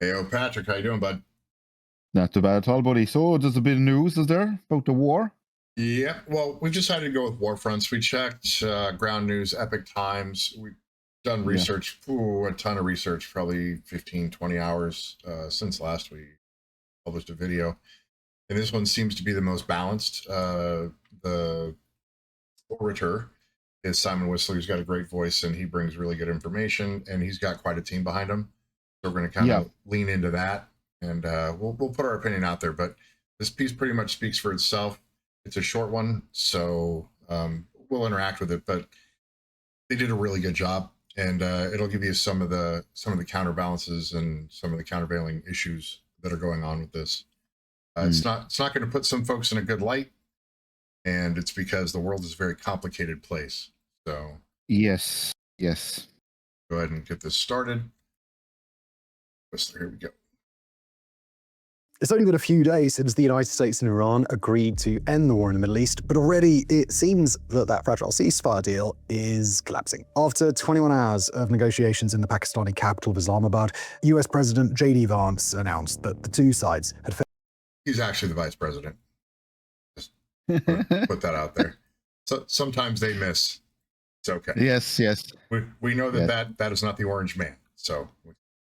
Hey, Patrick, how you doing, bud? Not too bad at all, buddy. So there's a bit of news, is there, about the war? Yeah, well, we decided to go with war fronts. We checked Ground News, Epic Times. We've done Yeah. research, a ton of research, probably 15, 20 hours since last we published a video. And this one seems to be the most balanced. The orator is Simon Whistler. He's got a great voice and he brings really good information, and he's got quite a team behind him. So we're going to kind Yeah. of lean into that, and we'll put our opinion out there. But this piece pretty much speaks for itself. It's a short one, so we'll interact with it. But they did a really good job, and it'll give you some of the counterbalances and some of the countervailing issues that are going on with this. It's not going to put some folks in a good light, and it's because the world is a very complicated place. So Yes. go ahead and get this started. Here we go. It's only been a few days since the United States and Iran agreed to end the war in the Middle East, but already it seems that fragile ceasefire deal is collapsing. After 21 hours of negotiations in the Pakistani capital of Islamabad, US President J.D. Vance announced that the two sides had failed. He's actually the vice president. Just put that out there. So sometimes they miss. It's okay. Yes. We know that that is not the orange man. So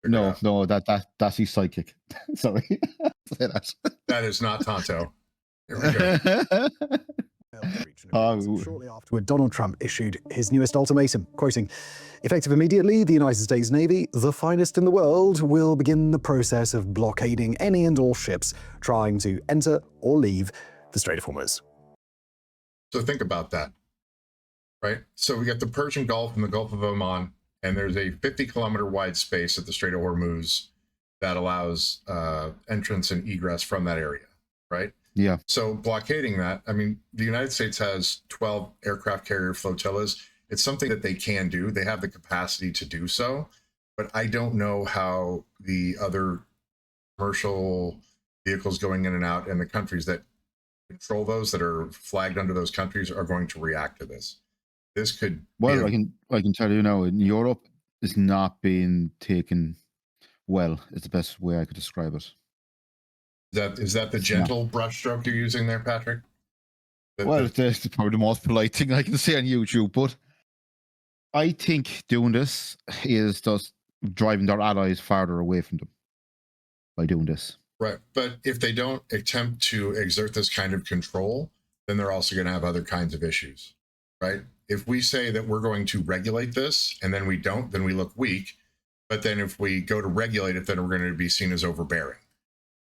no, that's his psychic. Sorry. Say that. That is not Tonto. Here we go. Shortly afterward, Donald Trump issued his newest ultimatum, quoting, "Effective immediately, the United States Navy, the finest in the world, will begin the process of blockading any and all ships trying to enter or leave the Strait of Hormuz." So think about that, right? So we got the Persian Gulf and the Gulf of Oman, and there's a 50-kilometer wide space at the Strait of Hormuz that allows entrance and egress from that area, right? Yeah. So blockading that, I mean, the United States has 12 aircraft carrier flotillas. It's something that they can do. They have the capacity to do so, but I don't know how the other commercial vehicles going in and out and the countries that control those, that are flagged under those countries, are going to react to this. This could I can tell you now, in Europe, it's not being taken well. It's the best way I could describe it. Is that the gentle brushstroke you're using there, Patrick? It's probably the most polite thing I can say on YouTube, but I think doing this is just driving their allies farther away from them by doing this. Right. But if they don't attempt to exert this kind of control, then they're also going to have other kinds of issues, right? If we say that we're going to regulate this and then we don't, then we look weak. But then if we go to regulate it, then we're going to be seen as overbearing,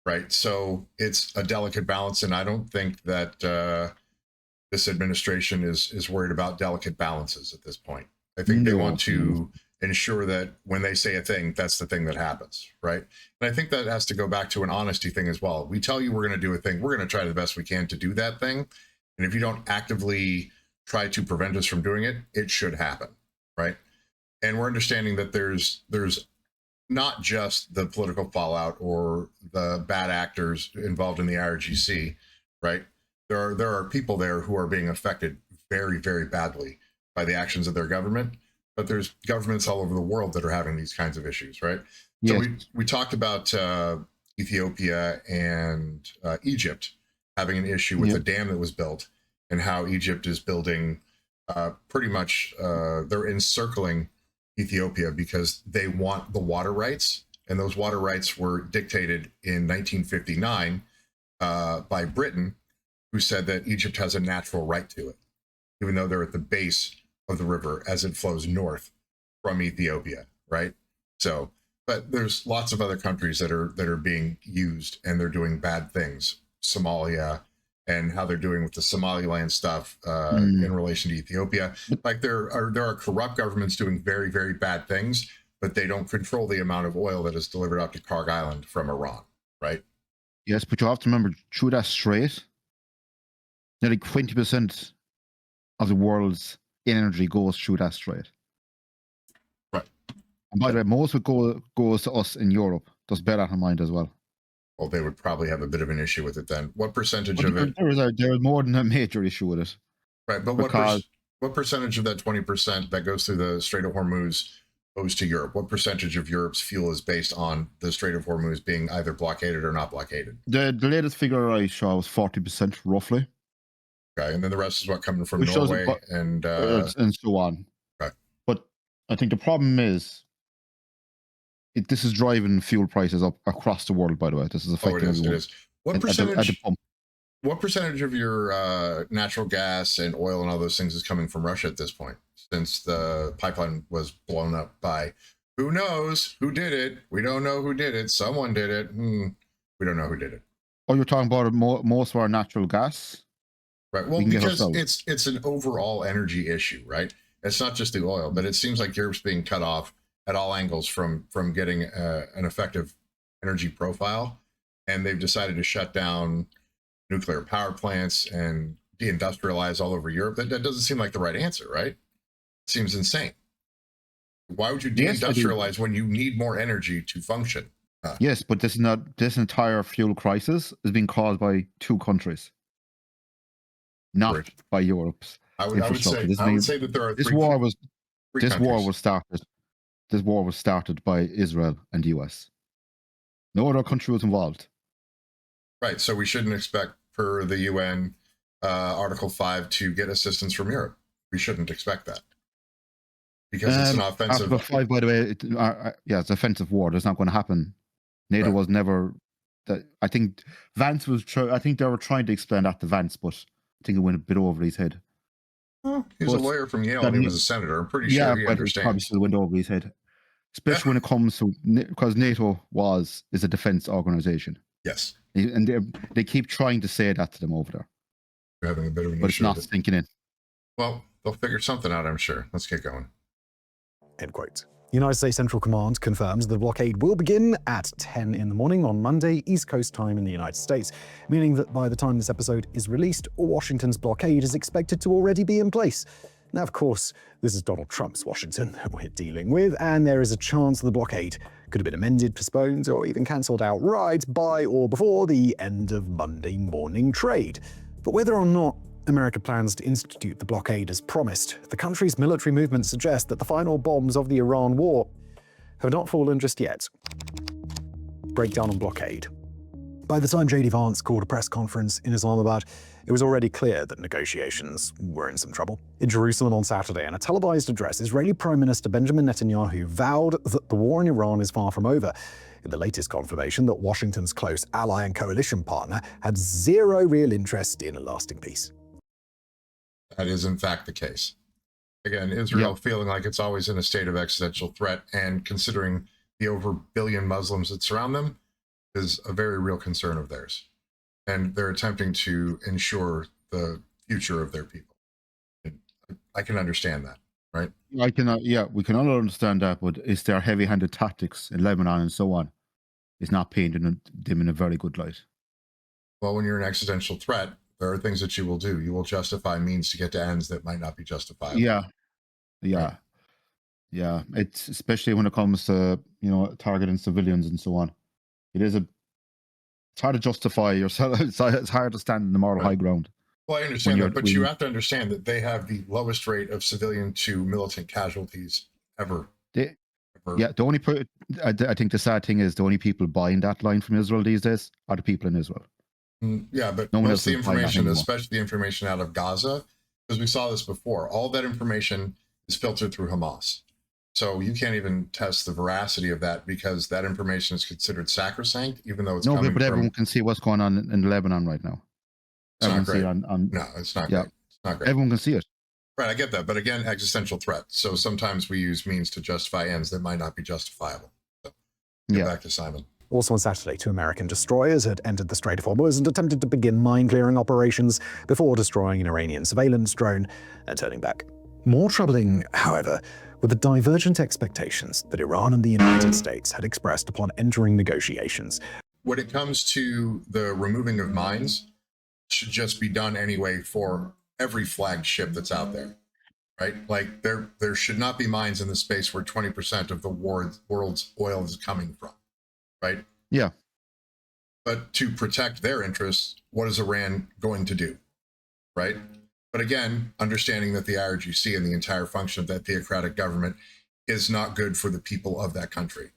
right? So it's a delicate balance. And I don't think that this administration is worried about delicate balances at this point. I think they want to ensure that when they say a thing, that's the thing that happens, right? And I think that has to go back to an honesty thing as well. We tell you we're going to do a thing, we're going to try the best we can to do that thing. And if you don't actively try to prevent us from doing it, it should happen, right? And we're understanding that there's not just the political fallout or the bad actors involved in the IRGC, right? There are people there who are being affected very, very badly by the actions of their government, but there's governments all over the world that are having these kinds of issues, right? So we talked about Ethiopia and Egypt having an issue with the dam that was built, and how Egypt is building pretty much, they're encircling Ethiopia because they want the water rights, and those water rights were dictated in 1959 by Britain, who said that Egypt has a natural right to it, even though they're at the base of the river as it flows north from Ethiopia, right? So, but there's lots of other countries that are being used, and they're doing bad things. Somalia, and how they're doing with the Somaliland stuff in relation to Ethiopia. Like there are corrupt governments doing very, very bad things, but they don't control the amount of oil that is delivered out to Karg Island from Iran, right? Yes, but you have to remember, through that strait, nearly 20% of the world's energy goes through that strait. Right. And by the way, most of it goes to us in Europe. Just bear that in mind as well. Well, they would probably have a bit of an issue with it then. What percentage of it? There is more than a major issue with it. Right, but what percentage of that 20% that goes through the Strait of Hormuz goes to Europe? What percentage of Europe's fuel is based on the Strait of Hormuz being either blockaded or not blockaded? The latest figure I saw was 40% roughly. Okay, and then the rest is what coming from Which doesn't- Norway and so on. okay. But I think the problem is this is driving fuel prices up across the world. By the way, this is affecting everyone. It is. What at the percentage? pump. What percentage of your natural gas and oil and all those things is coming from Russia at this point? Since the pipeline was blown up by who knows who did it? We don't know who did it. Someone did it. We don't know who did it. Oh, you're talking about most of our natural gas. Right. Well, because it's an overall energy issue, right? It's not just the oil, but it seems like Europe's being cut off at all angles from getting an effective energy profile, and they've decided to shut down nuclear power plants and deindustrialize all over Europe. That doesn't seem like the right answer, right? It seems insane. Why would you deindustrialize when you need more energy to function? Yes, but this entire fuel crisis is being caused by two countries. Not by Europe's infrastructure. I would say that there are this war was started by Israel and the US. No other country was involved. Right. So we shouldn't expect per the UN Article 5 to get assistance from Europe. We shouldn't expect that. Because it's an offensive. Article 5, by the way, it's offensive war. That's not going to happen. NATO was never. I think Vance was. I think they were trying to explain that to Vance, but I think it went a bit over his head. Well, he's a lawyer from Yale and he was a senator. I'm pretty sure he understands. Probably still went over his head, especially when it comes to because NATO is a defense organization. Yes, and they keep trying to say that to them over there. We're having a bit of an but it's not sinking in. Well, they'll figure something out, I'm sure. Let's get going. End quote. United States Central Command confirms the blockade will begin at 10 in the morning on Monday, East Coast time in the United States, meaning that by the time this episode is released, Washington's blockade is expected to already be in place. Now, of course, this is Donald Trump's Washington that we're dealing with, and there is a chance the blockade could have been amended, postponed, or even cancelled outright by or before the end of Monday morning trade. But whether or not America plans to institute the blockade as promised, the country's military movements suggest that the final bombs of the Iran war have not fallen just yet. Breakdown on blockade. By the time J.D. Vance called a press conference in Islamabad, it was already clear that negotiations were in some trouble. In Jerusalem on Saturday, in a televised address, Israeli Prime Minister Benjamin Netanyahu vowed that the war in Iran is far from over, in the latest confirmation that Washington's close ally and coalition partner had zero real interest in a lasting peace. That is, in fact, the case. Again, Israel feeling like it's always in a state of existential threat, and considering the over 1 billion Muslims that surround them is a very real concern of theirs. And they're attempting to ensure the future of their people. And I can understand that, right? We can all understand that, but it's their heavy-handed tactics in Lebanon and so on. It's not painting them in a very good light. Well, when you're an existential threat, there are things that you will do. You will justify means to get to ends that might not be justifiable. Yeah. It's especially when it comes to targeting civilians and so on. It's hard to justify yourself. It's hard to stand in the moral high ground. Well, I understand that, but you have to understand that they have the lowest rate of civilian to militant casualties ever. Yeah, I think the sad thing is the only people buying that line from Israel these days are the people in Israel. Yeah, but most of the information, especially the information out of Gaza, because we saw this before, all that information is filtered through Hamas. So you can't even test the veracity of that because that information is considered sacrosanct, even though it's coming from... everyone can see what's going on in Lebanon right now. It's not great. No, it's not great. It's not great. Everyone can see it. Right, I get that. But again, existential threat. So sometimes we use means to justify ends that might not be justifiable. So back to Simon. Also on Saturday, 2 American destroyers had entered the Strait of Hormuz and attempted to begin mine-clearing operations before destroying an Iranian surveillance drone and turning back. More troubling, however, were the divergent expectations that Iran and the United States had expressed upon entering negotiations. When it comes to the removing of mines, it should just be done anyway for every flagged ship that's out there, right? Like there should not be mines in the space where 20% of the world's oil is coming from, right? Yeah. But to protect their interests, what is Iran going to do, right? But again, understanding that the IRGC and the entire function of that theocratic government is not good for the people of that country,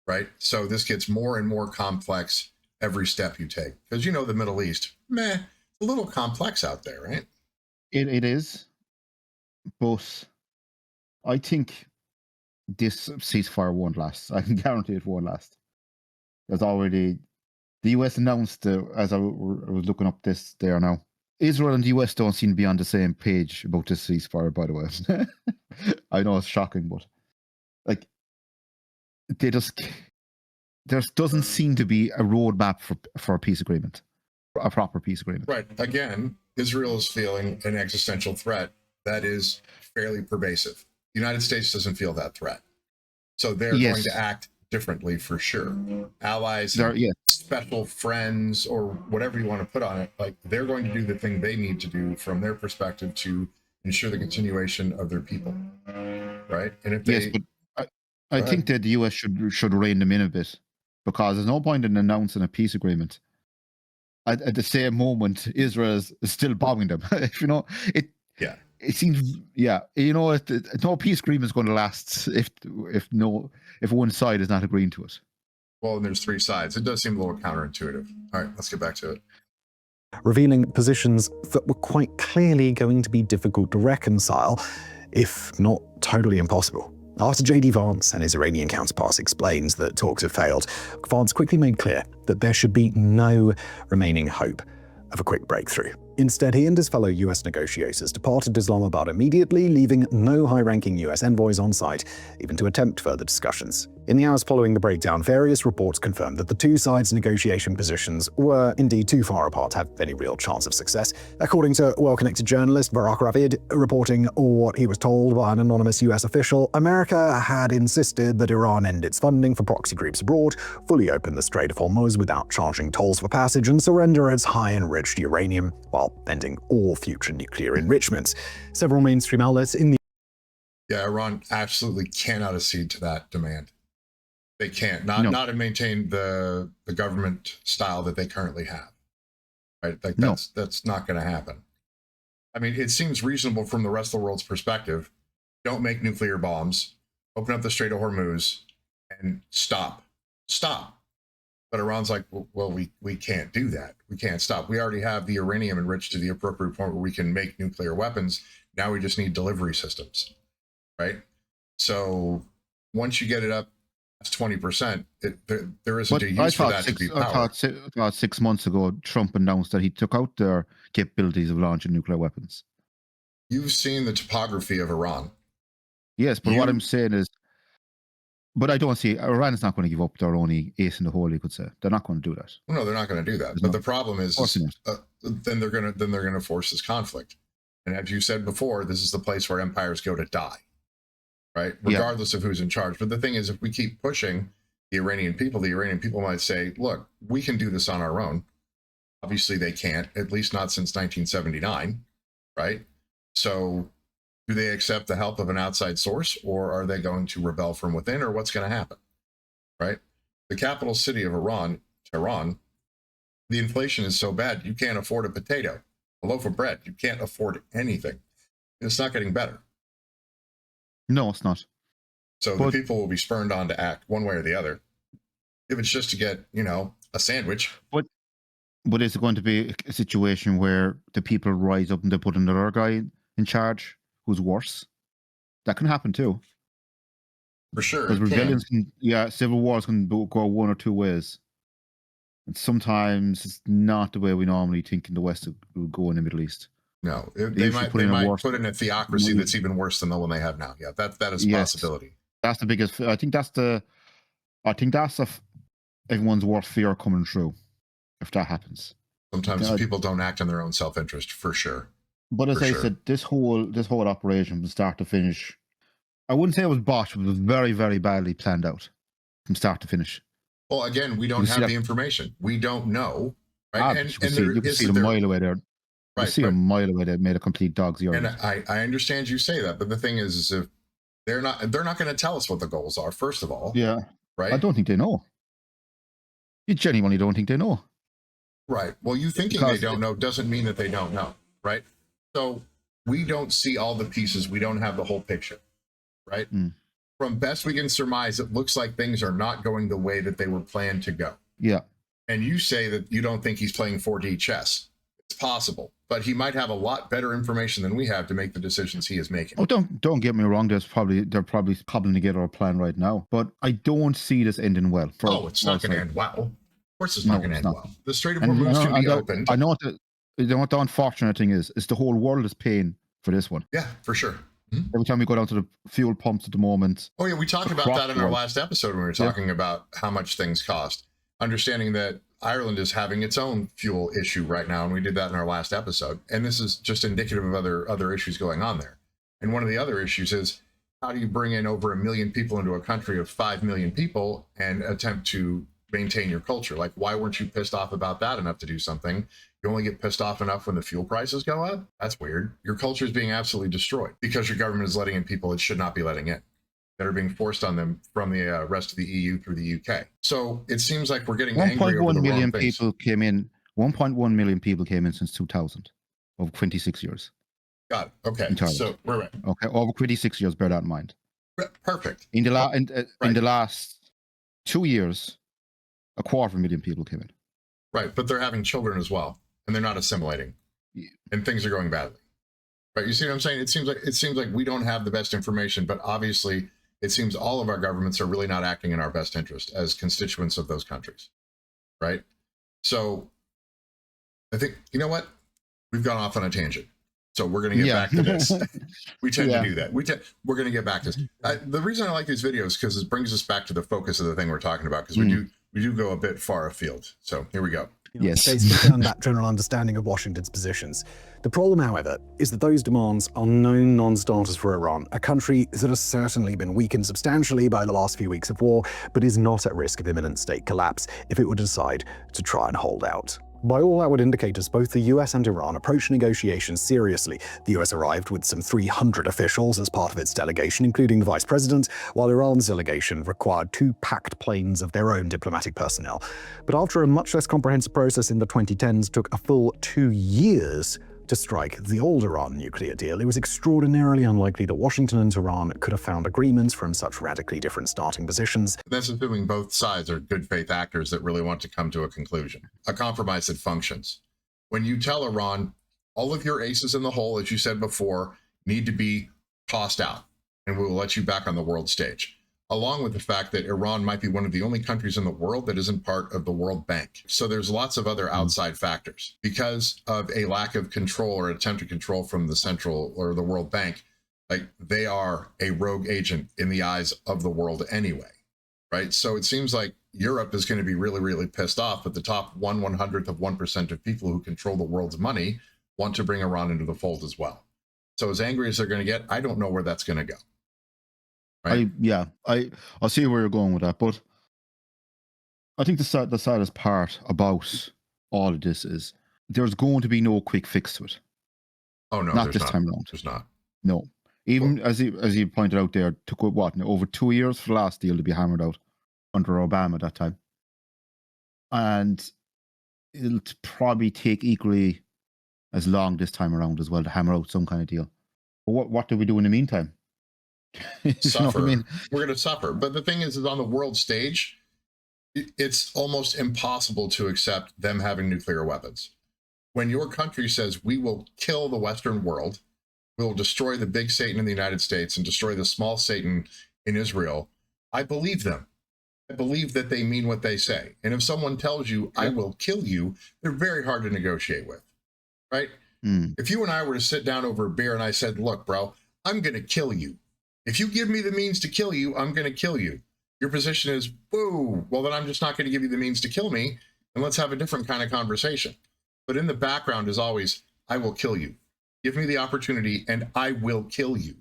right? So this gets more and more complex every step you take, because the Middle East, it's a little complex out there, right? It is, but I think this ceasefire won't last. I can guarantee it won't last. There's already the US announced, as I was looking up this there now, Israel and the US don't seem to be on the same page about this ceasefire, by the way. I know it's shocking, but like they just there doesn't seem to be a roadmap for a peace agreement, a proper peace agreement. Right. Again, Israel is feeling an existential threat that is fairly pervasive. The United States doesn't feel that threat. So they're going to act differently for sure. Allies, special friends, or whatever you want to put on it, like they're going to do the thing they need to do from their perspective to ensure the continuation of their people. Right. And if they, but I think that the US should rein them in a bit, because there's no point in announcing a peace agreement at the same moment Israel is still bombing them. It seems, no peace agreement is going to last if one side is not agreeing to it. Well, and there's three sides. It does seem a little counterintuitive. All right, let's get back to it. Revealing positions that were quite clearly going to be difficult to reconcile, if not totally impossible. After J.D. Vance and his Iranian counterparts explained that talks have failed, Vance quickly made clear that there should be no remaining hope of a quick breakthrough. Instead, he and his fellow US negotiators departed Islamabad immediately, leaving no high-ranking US envoys on site, even to attempt further discussions. In the hours following the breakdown, various reports confirmed that the two sides' negotiation positions were indeed too far apart to have any real chance of success. According to well-connected journalist Barak Ravid, reporting what he was told by an anonymous US official, America had insisted that Iran end its funding for proxy groups abroad, fully open the Strait of Hormuz without charging tolls for passage, and surrender its high-enriched uranium, while ending all future nuclear enrichments. Several mainstream outlets in the Iran absolutely cannot accede to that demand. They can't, not to maintain the government style that they currently have. Right? Like that's not going to happen. I mean, it seems reasonable from the rest of the world's perspective. Don't make nuclear bombs, open up the Strait of Hormuz, and stop. But Iran's like, well, we can't do that. We can't stop. We already have the uranium enriched to the appropriate point where we can make nuclear weapons. Now we just need delivery systems, right? So once you get it up, that's 20%. There isn't a use for that to be powered. About 6 months ago, Trump announced that he took out their capabilities of launching nuclear weapons. You've seen the topography of Iran. Yes, but what I'm saying is, but I don't see Iran is not going to give up their only ace in the hole. You could say they're not going to do that. No, they're not going to do that. But the problem is then they're going to force this conflict. And as you said before, this is the place where empires go to die, right? Regardless of who's in charge. But the thing is, if we keep pushing the Iranian people might say, "Look, we can do this on our own." Obviously, they can't. At least not since 1979, right? So, do they accept the help of an outside source, or are they going to rebel from within, or what's going to happen, right? The capital city of Iran, Tehran, the inflation is so bad, you can't afford a potato, a loaf of bread. You can't afford anything. It's not getting better. No, it's not. So the people will be spurned on to act one way or the other. If it's just to get, a sandwich. But is it going to be a situation where the people rise up and they put another guy in charge who's worse? That can happen too. For sure. Because rebellions civil wars can go one or two ways. And sometimes it's not the way we normally think in the West will go in the Middle East. No, they might put in a theocracy that's even worse than the one they have now. Yeah, that is a possibility. That's the biggest. I think that's everyone's worst fear coming true. If that happens, sometimes people don't act in their own self-interest, for sure. But as I said, this whole operation from start to finish, I wouldn't say it was botched, but it was very, very badly planned out from start to finish. Well, again, we don't have the information. We don't know, right? You can see a mile away there. Right, you see a mile away they made a complete dog's yard. And I understand you say that, but the thing is if they're not going to tell us what the goals are. First of all, right? I don't think they know. You genuinely don't think they know. Right. Well, you thinking they don't know doesn't mean that they don't know, right? So we don't see all the pieces. We don't have the whole picture, right? from best we can surmise, it looks like things are not going the way that they were planned to go. Yeah. And you say that you don't think he's playing 4D chess. It's possible, but he might have a lot better information than we have to make the decisions he is making. Oh, don't get me wrong. They're probably cobbling together a plan right now, but I don't see this ending well. It's not going to end well. Of course, it's not going to end well. The Strait of And Hormuz can be opened. I know what the unfortunate thing is the whole world is paying for this one. Yeah, for sure. Mm-hmm. Every time we go down to the fuel pumps at the moment. Oh yeah, we talked about that in our last episode when we were talking about how much things cost. Understanding that Ireland is having its own fuel issue right now, and we did that in our last episode. And this is just indicative of other issues going on there. And one of the other issues is, how do you bring in over 1 million people into a country of 5 million people and attempt to maintain your culture? Like, why weren't you pissed off about that enough to do something? You only get pissed off enough when the fuel prices go up? That's weird. Your culture is being absolutely destroyed because your government is letting in people it should not be letting in, that are being forced on them from the rest of the EU through the UK. So it seems like we're getting angry over the wrong things. 1.1 million people came in since 2000, over 26 years. Got it. Okay. So we're right. Okay, over 26 years, bear that in mind. Perfect. In the last 2 years, 250,000 people came in. Right, but they're having children as well, and they're not assimilating, and things are going badly. Right, you see what I'm saying? It seems like we don't have the best information, but obviously it seems all of our governments are really not acting in our best interest as constituents of those countries. Right? So I think, you know what? We've gone off on a tangent. So we're going to get back to this. We tend to do that. We're going to get back to this. The reason I like these videos is because it brings us back to the focus of the thing we're talking about, because we do go a bit far afield. So here we go. Yes. States confirm that general understanding of Washington's positions. The problem, however, is that those demands are known non-starters for Iran, a country that has certainly been weakened substantially by the last few weeks of war, but is not at risk of imminent state collapse if it would decide to try and hold out. By all outward indicators, both the US and Iran approach negotiations seriously. The US arrived with some 300 officials as part of its delegation, including the vice president, while Iran's delegation required 2 packed planes of their own diplomatic personnel. But after a much less comprehensive process in the 2010s took a full 2 years to strike the old Iran nuclear deal, it was extraordinarily unlikely that Washington and Tehran could have found agreements from such radically different starting positions. That's assuming both sides are good faith actors that really want to come to a conclusion, a compromise that functions. When you tell Iran, all of your aces in the hole, as you said before, need to be tossed out, and we will let you back on the world stage. Along with the fact that Iran might be one of the only countries in the world that isn't part of the World Bank. So there's lots of other outside factors. Because of a lack of control or attempt to control from the central or the World Bank, like, they are a rogue agent in the eyes of the world anyway, right? So it seems like Europe is going to be really, really pissed off, but the top 1/100th of 1% of people who control the world's money want to bring Iran into the fold as well. So as angry as they're going to get, I don't know where that's going to go. Right? I see where you're going with that, but I think the saddest part about all of this is there's going to be no quick fix to it. Oh no, not this time around. There's not. No, even as you pointed out there, took over 2 years for the last deal to be hammered out under Obama at that time, and it'll probably take equally as long this time around as well to hammer out some kind of deal. But what do we do in the meantime? Suffer. You know what I mean? We're going to suffer. But the thing is on the world stage, it's almost impossible to accept them having nuclear weapons. When your country says we will kill the Western world, we will destroy the big Satan in the United States and destroy the small Satan in Israel, I believe them. I believe that they mean what they say. And if someone tells you, I will kill you, they're very hard to negotiate with, right? If you and I were to sit down over a beer and I said, look, bro, I'm going to kill you. If you give me the means to kill you, I'm going to kill you. Your position is, whoa, well, then I'm just not going to give you the means to kill me, and let's have a different kind of conversation. But in the background is always, I will kill you. Give me the opportunity, and I will kill you.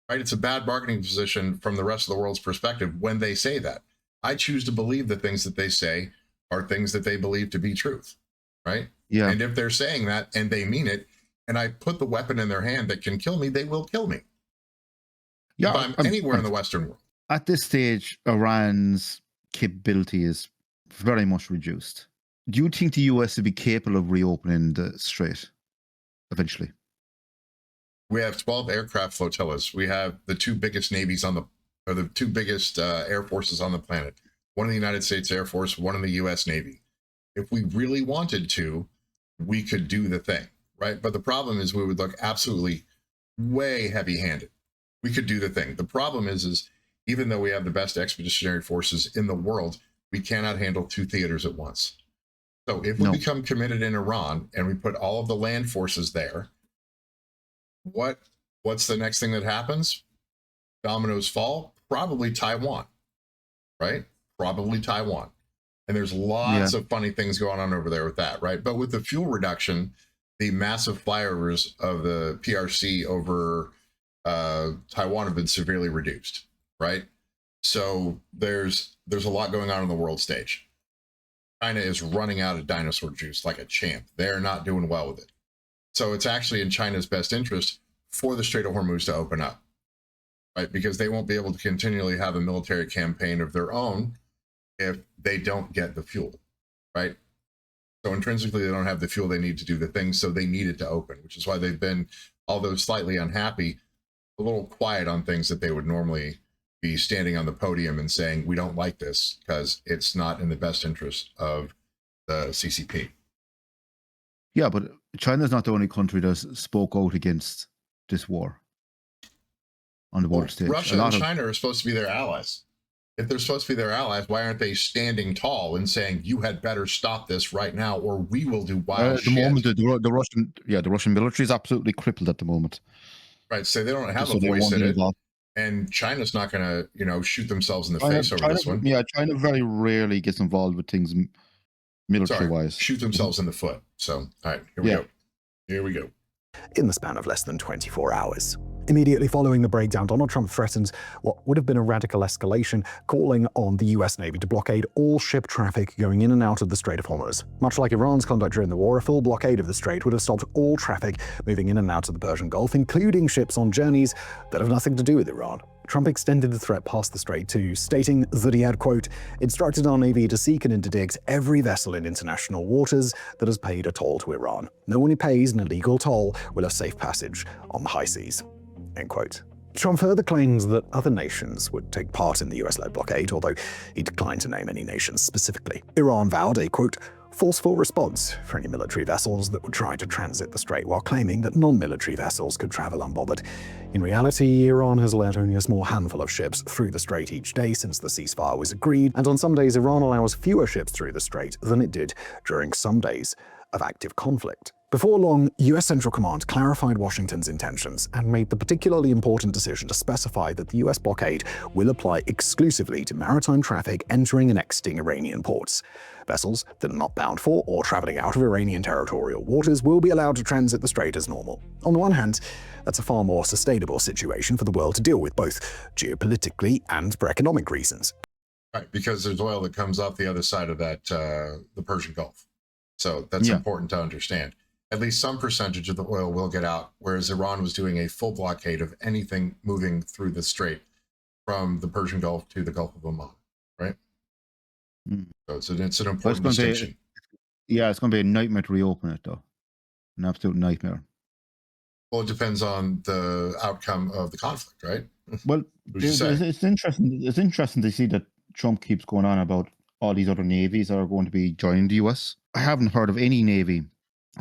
Right? It's a bad bargaining position from the rest of the world's perspective when they say that. I choose to believe the things that they say are things that they believe to be truth. Right? Yeah. And if they're saying that and they mean it, and I put the weapon in their hand that can kill me, they will kill me. Yeah, if I'm anywhere in the Western world. At this stage, Iran's capability is very much reduced. Do you think the US will be capable of reopening the Strait eventually? We have 12 aircraft flotillas. We have the 2 biggest navies on the are the two biggest air forces on the planet. One in the United States Air Force, one in the U.S. Navy. If we really wanted to, we could do the thing, right? But the problem is we would look absolutely way heavy-handed. We could do the thing. The problem is even though we have the best expeditionary forces in the world, we cannot handle two theaters at once. So if we become committed in Iran and we put all of the land forces there, what's the next thing that happens? Dominoes fall, probably Taiwan, right? Probably Taiwan. And there's lots of funny things going on over there with that, right? But with the fuel reduction, the massive flyovers of the PRC over Taiwan have been severely reduced, right? So there's a lot going on the world stage. China is running out of dinosaur juice like a champ. They're not doing well with it. So it's actually in China's best interest for the Strait of Hormuz to open up, right? Because they won't be able to continually have a military campaign of their own if they don't get the fuel, right? So intrinsically, they don't have the fuel they need to do the thing, so they need it to open, which is why they've been, although slightly unhappy, a little quiet on things that they would normally be standing on the podium and saying, we don't like this because it's not in the best interest of the CCP. Yeah, but China's not the only country that's spoke out against this war on the world stage. Russia and China are supposed to be their allies. If they're supposed to be their allies, why aren't they standing tall and saying, you had better stop this right now or we will do wild shit? Moment, the Russian military is absolutely crippled at the moment. Right, so they don't have a voice in it. And China's not going to, shoot themselves in the face over this one. Yeah, China very rarely gets involved with things military-wise. Shoot themselves in the foot. So, all right, here we go. Here we go. In the span of less than 24 hours. Immediately following the breakdown, Donald Trump threatened what would have been a radical escalation, calling on the US Navy to blockade all ship traffic going in and out of the Strait of Hormuz. Much like Iran's conduct during the war, a full blockade of the strait would have stopped all traffic moving in and out of the Persian Gulf, including ships on journeys that have nothing to do with Iran. Trump extended the threat past the strait too, stating that he had, quote, instructed our Navy to seek and interdict every vessel in international waters that has paid a toll to Iran. No one who pays an illegal toll will have safe passage on the high seas. End quote. Trump further claims that other nations would take part in the US-led blockade, although he declined to name any nations specifically. Iran vowed a, quote, forceful response for any military vessels that would try to transit the strait, while claiming that non-military vessels could travel unbothered. In reality, Iran has let only a small handful of ships through the strait each day since the ceasefire was agreed, and on some days Iran allows fewer ships through the strait than it did during some days of active conflict. Before long, US Central Command clarified Washington's intentions and made the particularly important decision to specify that the US blockade will apply exclusively to maritime traffic entering and exiting Iranian ports. Vessels that are not bound for or traveling out of Iranian territorial waters will be allowed to transit the strait as normal. On the one hand, that's a far more sustainable situation for the world to deal with, both geopolitically and for economic reasons. Right, because there's oil that comes off the other side of that, the Persian Gulf. So that's important to understand. At least some percentage of the oil will get out, whereas Iran was doing a full blockade of anything moving through the strait from the Persian Gulf to the Gulf of Oman, right? So it's an important distinction. It's going to be a nightmare to reopen it, though. An absolute nightmare. Well, it depends on the outcome of the conflict, right? Well, it's interesting. It's interesting to see that Trump keeps going on about all these other navies that are going to be joining the US. I haven't heard of any navy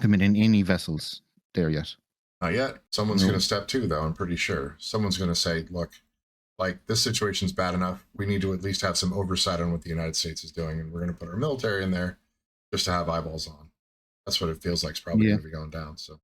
coming in any vessels there yet. Not yet. Someone's going to step to, though, I'm pretty sure. Someone's going to say, look, like, this situation's bad enough. We need to at least have some oversight on what the United States is doing, and we're going to put our military in there just to have eyeballs on. That's what it feels like is probably going to be going down. So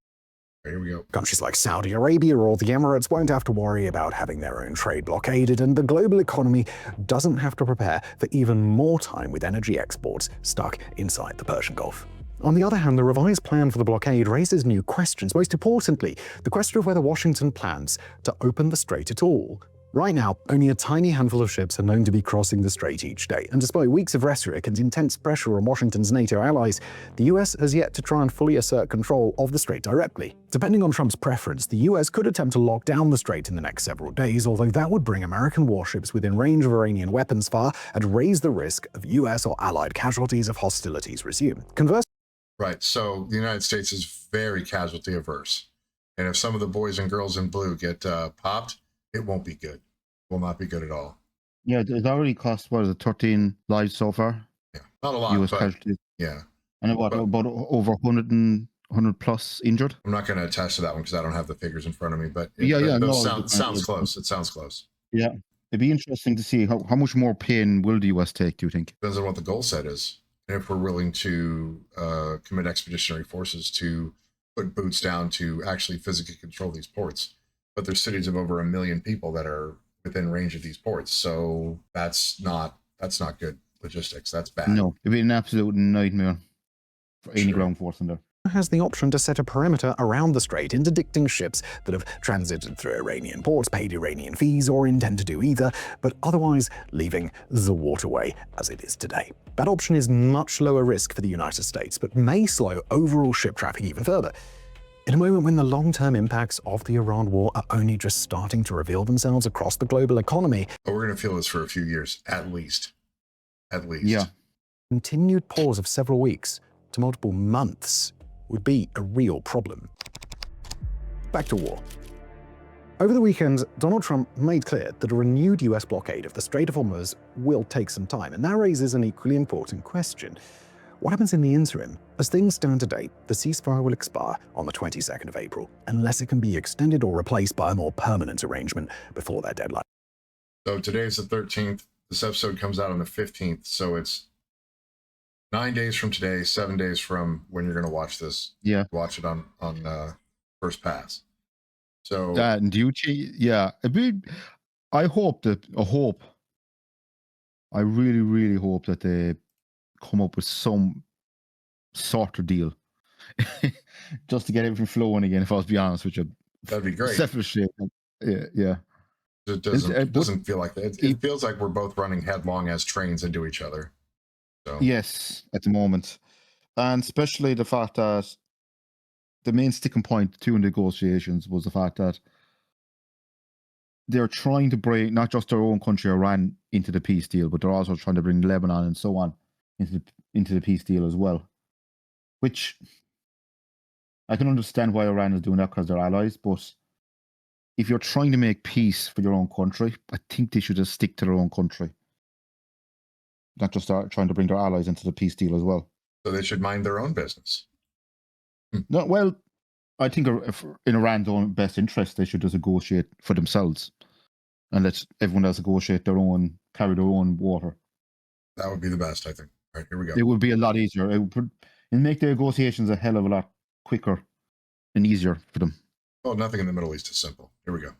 here we go. Countries like Saudi Arabia or the Emirates won't have to worry about having their own trade blockaded, and the global economy doesn't have to prepare for even more time with energy exports stuck inside the Persian Gulf. On the other hand, the revised plan for the blockade raises new questions. Most importantly, the question of whether Washington plans to open the strait at all. Right now, only a tiny handful of ships are known to be crossing the strait each day, and despite weeks of rhetoric and intense pressure on Washington's NATO allies, the US has yet to try and fully assert control of the strait directly. Depending on Trump's preference, the US could attempt to lock down the strait in the next several days, although that would bring American warships within range of Iranian weapons fire and raise the risk of US or allied casualties if hostilities resume. Conversely, right, so the United States is very casualty averse, and if some of the boys and girls in blue get popped, it won't be good. will not be good at all. Yeah, it already cost, what is it, 13 lives so far? Yeah, not a lot, US but casualties. yeah. And about over 100 plus injured. I'm not going to attest to that one because I don't have the figures in front of me, but sounds close. It sounds close. Yeah. It'd be interesting to see how much more pain will the US take, do you think? Depends on what the goal set is. And if we're willing to commit expeditionary forces to put boots down to actually physically control these ports. But there's cities of over 1 million people that are within range of these ports. So that's not good logistics. That's bad. No, it'd be an absolute nightmare for any ground force in there. Has the option to set a perimeter around the strait, interdicting ships that have transited through Iranian ports, paid Iranian fees, or intend to do either, but otherwise leaving the waterway as it is today. That option is much lower risk for the United States, but may slow overall ship traffic even further. In a moment when the long-term impacts of the Iran war are only just starting to reveal themselves across the global economy. But we're going to feel this for a few years, at least. At least. Yeah. Continued pause of several weeks to multiple months would be a real problem. Back to war. Over the weekend, Donald Trump made clear that a renewed US blockade of the Strait of Hormuz will take some time, and that raises an equally important question. What happens in the interim? As things stand today, the ceasefire will expire on the 22nd of April, unless it can be extended or replaced by a more permanent arrangement before that deadline. So today's the 13th. This episode comes out on the 15th, so it's 9 days from today, 7 days from when you're going to watch this. Yeah. Watch it on First Pass. So that and duty, yeah. I really, really hope that they come up with some sort of deal just to get everything flowing again. If I was to be honest with you, that'd be great. Selfishly, yeah. It doesn't feel like that. It feels like we're both running headlong as trains into each other. So. Yes, at the moment, and especially the fact that the main sticking point to negotiations was the fact that they're trying to bring not just their own country, Iran, into the peace deal, but they're also trying to bring Lebanon and so on into the peace deal as well. Which I can understand why Iran is doing that because they're allies, but if you're trying to make peace for your own country, I think they should just stick to their own country. Not just start trying to bring their allies into the peace deal as well. So they should mind their own business. No, well, I think if in Iran's own best interest, they should just negotiate for themselves and let everyone else negotiate carry their own water. That would be the best, I think. All right, here we go. It would be a lot easier. It would make the negotiations a hell of a lot quicker and easier for them. Well, nothing in the Middle East is simple. Here we go.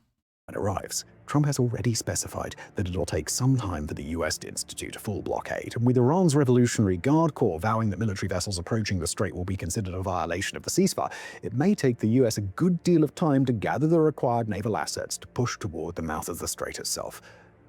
When it arrives, Trump has already specified that it'll take some time for the US to institute a full blockade, and with Iran's Revolutionary Guard Corps vowing that military vessels approaching the strait will be considered a violation of the ceasefire, it may take the US a good deal of time to gather the required naval assets to push toward the mouth of the strait itself.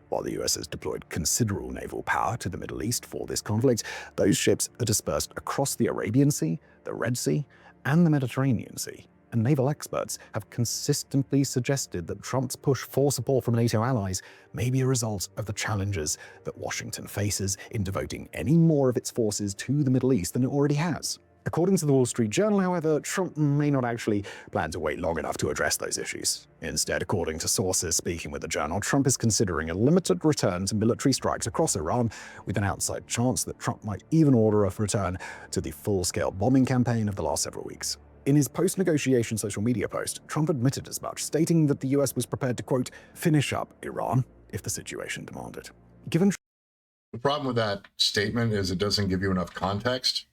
While the US has deployed considerable naval power to the Middle East for this conflict, those ships are dispersed across the Arabian Sea, the Red Sea, and the Mediterranean Sea. And naval experts have consistently suggested that Trump's push for support from NATO allies may be a result of the challenges that Washington faces in devoting any more of its forces to the Middle East than it already has. According to the Wall Street Journal, however, Trump may not actually plan to wait long enough to address those issues. Instead, according to sources speaking with the Journal, Trump is considering a limited return to military strikes across Iran, with an outside chance that Trump might even order a return to the full-scale bombing campaign of the last several weeks. In his post-negotiation social media post, Trump admitted as much, stating that the US was prepared to, quote, finish up Iran if the situation demanded. Given the problem with that statement is it doesn't give you enough context.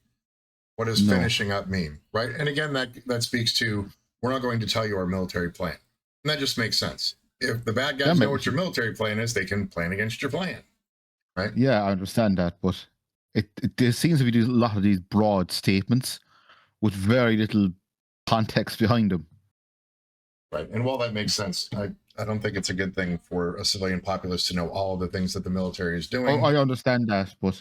What does finishing up mean, right? And again, that speaks to, we're not going to tell you our military plan. And that just makes sense. If the bad guys know what your military plan is, they can plan against your plan, right? Yeah, I understand that, but there seems to be a lot of these broad statements with very little context behind them. Right. And while that makes sense, I don't think it's a good thing for a civilian populace to know all of the things that the military is doing. Oh, I understand that, but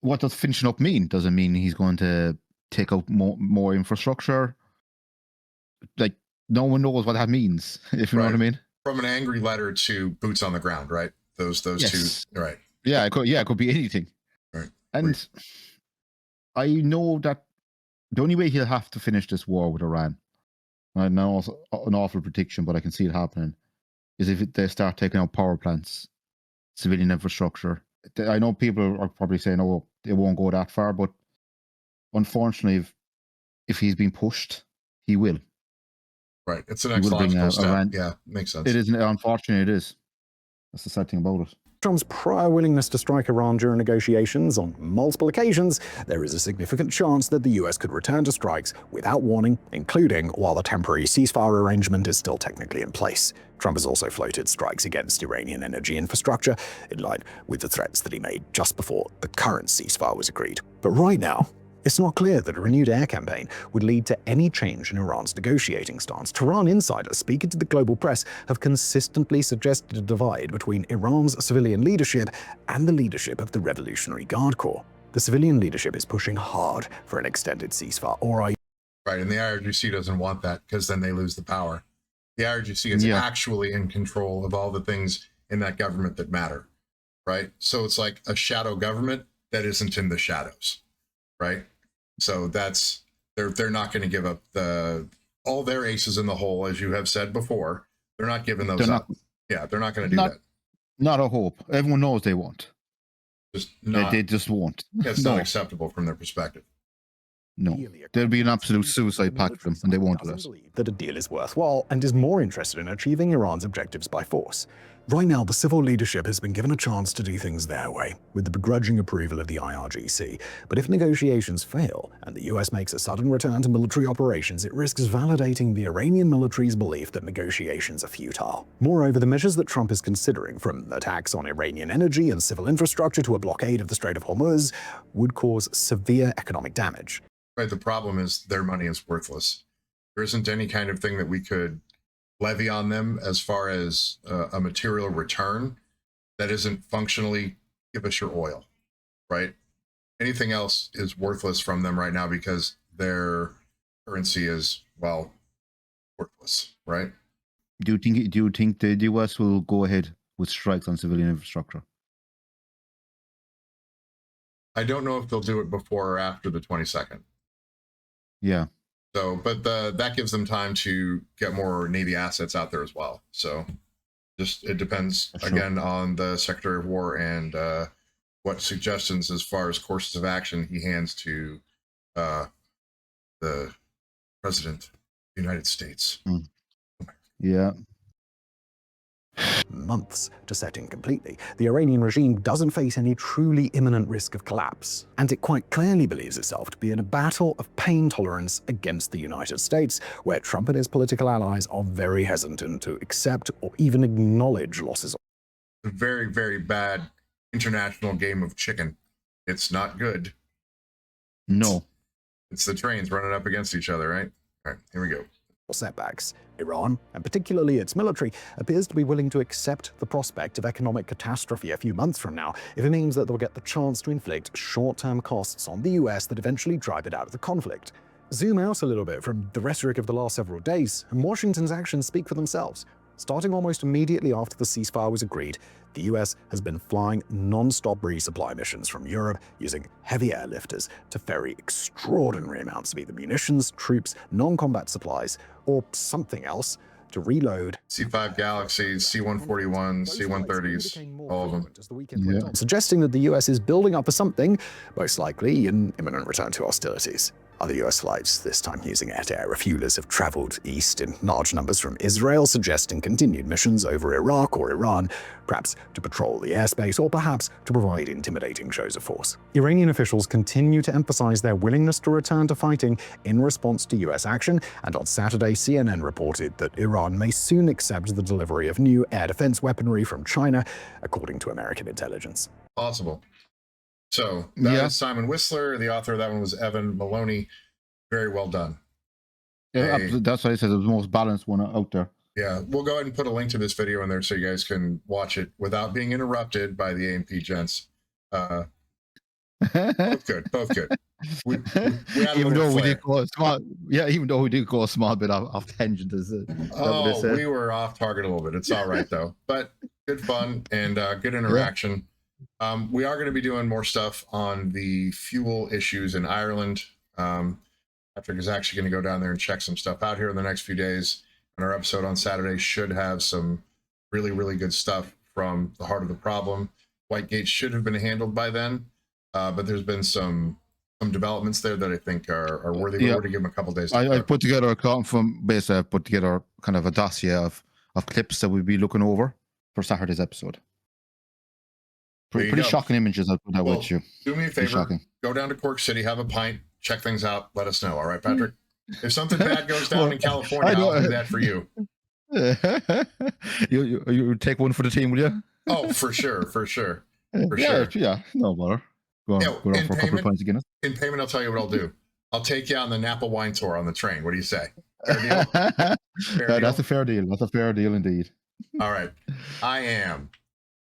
what does finishing up mean? Does it mean he's going to take out more infrastructure? Like, no one knows what that means, if you know what I mean. From an angry letter to boots on the ground, right? Those yes. Two, right? Yeah, it could be anything. Right. And I know that the only way he'll have to finish this war with Iran, I know it's an awful prediction, but I can see it happening, is if they start taking out power plants, civilian infrastructure. I know people are probably saying, "Oh, it won't go that far," but unfortunately, if he's being pushed, he will. Right. It's the He next will bring logical step. Iran. Yeah, makes sense. It is unfortunate. It is. That's the sad thing about it. Trump's prior willingness to strike Iran during negotiations on multiple occasions, there is a significant chance that the US could return to strikes without warning, including while the temporary ceasefire arrangement is still technically in place. Trump has also floated strikes against Iranian energy infrastructure, in line with the threats that he made just before the current ceasefire was agreed. But right now, it's not clear that a renewed air campaign would lead to any change in Iran's negotiating stance. Tehran insiders speaking to the global press have consistently suggested a divide between Iran's civilian leadership and the leadership of the Revolutionary Guard Corps. The civilian leadership is pushing hard for an extended ceasefire, right, and the IRGC doesn't want that because then they lose the power. The IRGC is actually in control of all the things in that government that matter, right? So it's like a shadow government that isn't in the shadows. Right, so that's they're not going to give up all their aces in the hole, as you have said before. They're not giving those up. Yeah, they're not going to do that. Not a hope. Everyone knows they won't. Just not. They just won't. It's not acceptable from their perspective. No, there'll be an absolute suicide pact for them, and they won't do that. That a deal is worthwhile and is more interested in achieving Iran's objectives by force. Right now, the civil leadership has been given a chance to do things their way, with the begrudging approval of the IRGC. But if negotiations fail, and the US makes a sudden return to military operations, it risks validating the Iranian military's belief that negotiations are futile. Moreover, the measures that Trump is considering, from attacks on Iranian energy and civil infrastructure to a blockade of the Strait of Hormuz, would cause severe economic damage. Right, the problem is their money is worthless. There isn't any kind of thing that we could levy on them as far as a material return that isn't functionally give us your oil, right? Anything else is worthless from them right now because their currency is, well, worthless, right? Do you think the US will go ahead with strikes on civilian infrastructure? I don't know if they'll do it before or after the 22nd. Yeah. So, but that gives them time to get more Navy assets out there as well. So, just it depends again on the Secretary of War and what suggestions as far as courses of action he hands to the President of the United States. Yeah. Months to set in completely, the Iranian regime doesn't face any truly imminent risk of collapse, and it quite clearly believes itself to be in a battle of pain tolerance against the United States, where Trump and his political allies are very hesitant to accept or even acknowledge losses. A very, very bad international game of chicken. It's not good. No. It's the trains running up against each other, right? All right, here we go. Setbacks. Iran, and particularly its military, appears to be willing to accept the prospect of economic catastrophe a few months from now if it means that they'll get the chance to inflict short-term costs on the US that eventually drive it out of the conflict. Zoom out a little bit from the rhetoric of the last several days, and Washington's actions speak for themselves. Starting almost immediately after the ceasefire was agreed, the US has been flying non-stop resupply missions from Europe using heavy airlifters to ferry extraordinary amounts of either munitions, troops, non-combat supplies, or something else to reload. C-5 Galaxies, C-141, C-130s, all of them. Suggesting that the US is building up for something, most likely an imminent return to hostilities. Other US flights, this time using air-to-air refuelers, have traveled east in large numbers from Israel, suggesting continued missions over Iraq or Iran, perhaps to patrol the airspace or perhaps to provide intimidating shows of force. Iranian officials continue to emphasize their willingness to return to fighting in response to US action, and on Saturday, CNN reported that Iran may soon accept the delivery of new air defense weaponry from China, according to American intelligence. Possible. So that is Simon Whistler. The author of that one was Evan Maloney. Very well done. Yeah, that's why I said it was the most balanced one out there. Yeah, we'll go ahead and put a link to this video in there so you guys can watch it without being interrupted by the A&P gents. Both good, both good. We even though we did go a small, even though we did go a small bit off tangent, we were off target a little bit. It's all right though, but good fun and good interaction. Yeah. We are going to be doing more stuff on the fuel issues in Ireland. Patrick is actually going to go down there and check some stuff out here in the next few days. And our episode on Saturday should have some really, really good stuff from the heart of the problem. Whitegate should have been handled by then, but there's been some developments there that I think are worthy. But we're going to give them a couple days. I put together a column from basically I put together kind of a dossier of clips that we'll be looking over for Saturday's episode. Pretty shocking images. I'll put that with you. Do me a favor. Go down to Cork City, have a pint, check things out. Let us know. All right, Patrick? If something bad goes down in California, I'll do that for you. You take one for the team, will you? Oh, for sure. Sure. Yeah, no bother. Go on for a couple of pints again. In payment, I'll tell you what I'll do. I'll take you on the Napa wine tour on the train. What do you say? Fair deal? That's a fair deal. That's a fair deal indeed. All right. I am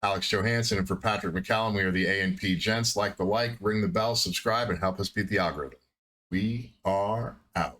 Alex Johansson, and for Patrick McCallum, we are the A&P gents. Like the ring the bell, subscribe, and help us beat the algorithm. We are out.